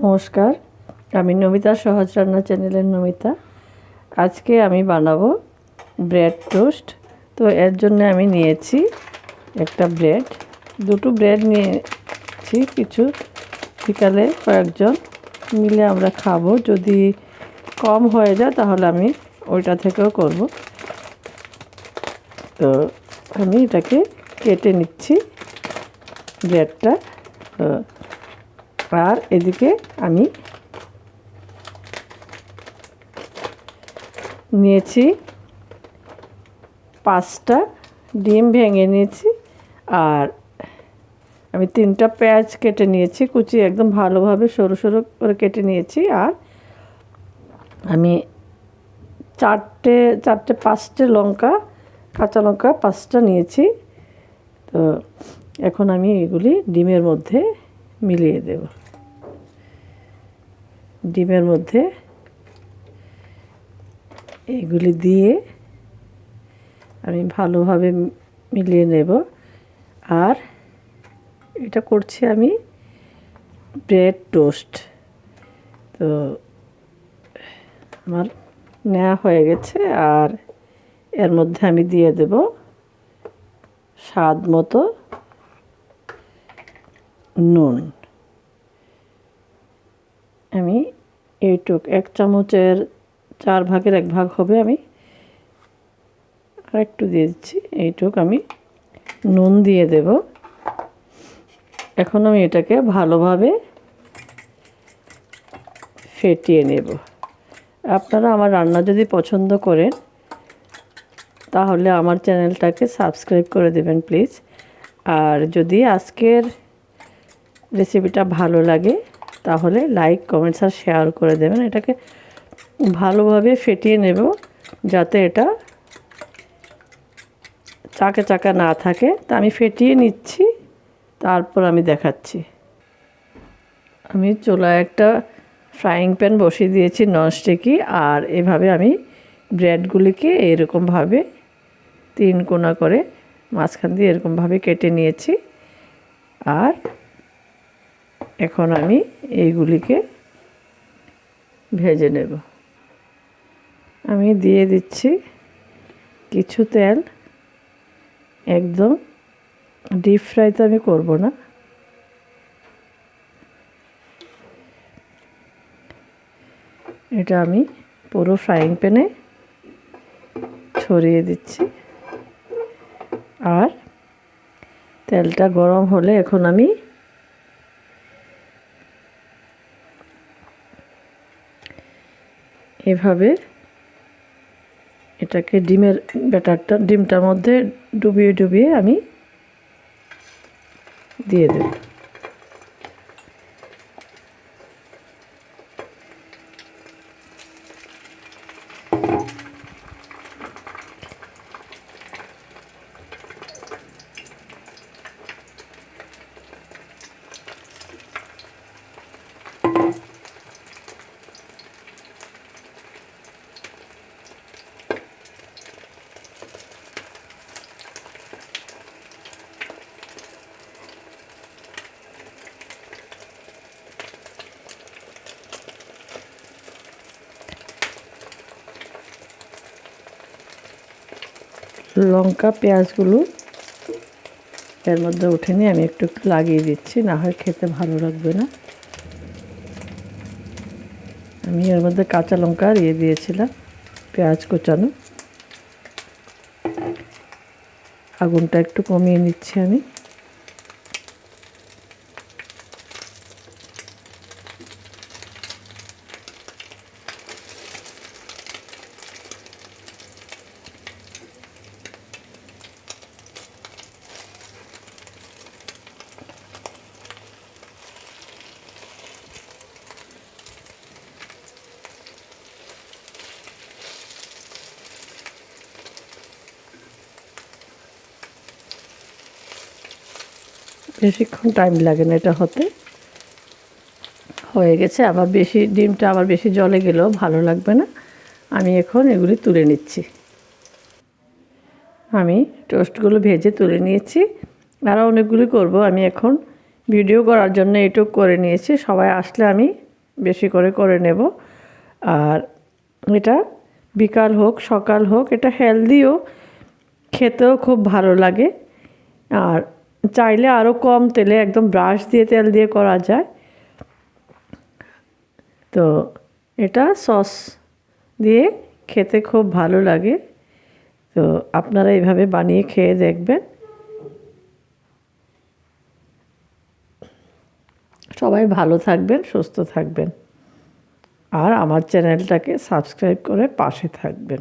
নমস্কার, আমি নমিতা সহজ রান্না চ্যানেলের নমিতা। আজকে আমি বানাবো ব্রেড টোস্ট। তো এর জন্য আমি নিয়েছি একটা ব্রেড, দুটো ব্রেড নিয়েছি। কিছু বিকালে কয়েকজন মিলে আমরা খাবো। যদি কম হয়ে যায় তাহলে আমি ওইটা থেকেও করব। তো আমি এটাকে কেটে নিচ্ছি ব্রেডটা। আর এদিকে আমি নিয়েছি 5টা ডিম ভেঙে নিয়েছি। আর আমি 3টা পেঁয়াজ কেটে নিয়েছি, কুচি একদম ভালোভাবে সরু সরু করে কেটে নিয়েছি। আর আমি 5টে লঙ্কা, কাঁচা লঙ্কা 5টা নিয়েছি। তো এখন আমি এগুলি ডিমের মধ্যে মিলিয়ে দেব। ডিমের মধ্যে এগুলি দিয়ে আমি ভালোভাবে মিলিয়ে নেব। আর এটা করছি আমি ব্রেড টোস্ট। তো আমার নেওয়া হয়ে গেছে। আর এর মধ্যে আমি দিয়ে দেব স্বাদ মতো নুন। আমি এইটুক 1 চামচের 4 ভাগের 1 ভাগ হবে, আমি আর একটু দিয়ে দিচ্ছি। এইটুক আমি নুন দিয়ে দেব। এখন আমি এটাকে ভালোভাবে ফেটিয়ে নেব। আপনারা আমার রান্না যদি পছন্দ করেন তাহলে আমার চ্যানেলটাকে সাবস্ক্রাইব করে দেবেন প্লিজ। আর যদি আজকের রেসিপিটা ভালো লাগে তাহলে লাইক, কমেন্টস আর শেয়ার করে দেবেন। এটাকে ভালোভাবে ফেটিয়ে নেব যাতে এটা চাকা চাকা না থাকে। তা আমি ফেটিয়ে নিচ্ছি, তারপর আমি দেখাচ্ছি। আমি চুলায় একটা ফ্রাইং প্যান বসিয়ে দিয়েছি ননস্টিকি। আর এভাবে আমি ব্রেডগুলিকে এরকমভাবে 3 কোনা করে মাঝখান দিয়ে এরকমভাবে কেটে নিয়েছি। আর এখন আমি এইগুলিকে ভেজে নেব। আমি দিয়ে দিচ্ছি কিছু তেল। একদম ডিপ ফ্রাই তো আমি করব না। এটা আমি পুরো ফ্রাইং প্যানে ছড়িয়ে দিচ্ছি। আর তেলটা গরম হলে এখন আমি এভাবে এটাকে ডিমটার মধ্যে ডুবিয়ে ডুবিয়ে আমি দিয়ে দেব। লঙ্কা পেঁয়াজগুলো এর মধ্যে উঠে নিয়ে আমি একটু লাগিয়ে দিচ্ছি, না হয় খেতে ভালো লাগবে না। আমি এর মধ্যে কাঁচা লঙ্কা দিয়ে দিয়েছিলাম, পেঁয়াজ কোচানো। আগুনটা একটু কমিয়ে নিচ্ছি আমি। বেশিক্ষণ টাইম লাগে না এটা হতে। হয়ে গেছে। আবার ডিমটা আবার বেশি জলে গেলেও ভালো লাগবে না। আমি এখন এগুলি তুলে নিচ্ছি। আমি টোস্টগুলো ভেজে তুলে নিয়েছি। আরও অনেকগুলি করব। আমি এখন ভিডিও করার জন্য এটুকু করে নিয়েছি। সবাই আসলে আমি বেশি করে করে নেব। আর এটা বিকাল হোক সকাল হোক, এটা হেলদিও, খেতেও খুব ভালো লাগে। আর চাইলে আরও কম তেলে একদম ব্রাশ দিয়ে তেল দিয়ে করা যায়। তো এটা সস দিয়ে খেতে খুব ভালো লাগে। তো আপনারা এইভাবে বানিয়ে খেয়ে দেখবেন। সবাই ভালো থাকবেন, সুস্থ থাকবেন, আর আমার চ্যানেলটাকে সাবস্ক্রাইব করে পাশে থাকবেন।